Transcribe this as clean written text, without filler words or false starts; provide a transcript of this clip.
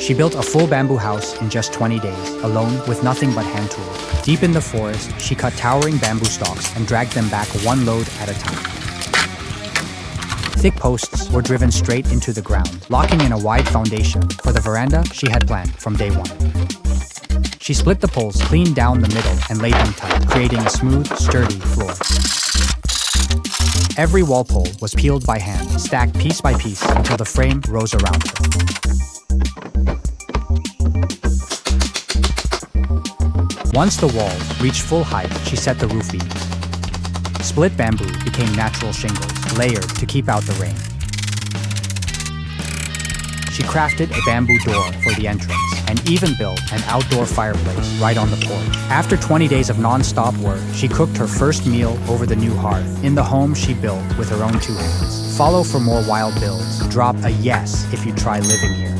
She built a full bamboo house in just 20 days, alone with nothing but hand tools. Deep in the forest, she cut towering bamboo stalks and dragged them back one load at a time. Thick posts were driven straight into the ground, locking in a wide foundation for the veranda she had planned from day one. She split the poles clean down the middle and laid them tight, creating a smooth, sturdy floor. Every wall pole was peeled by hand, stacked piece by piece until the frame rose around her. Once the walls reached full height, she set the roof beams. Split bamboo became natural shingles, layered to keep out the rain. She crafted a bamboo door for the entrance and even built an outdoor fireplace right on the porch. After 20 days of non-stop work, she cooked her first meal over the new hearth in the home she built with her own two hands. Follow for more wild builds. Drop a yes if you try living here.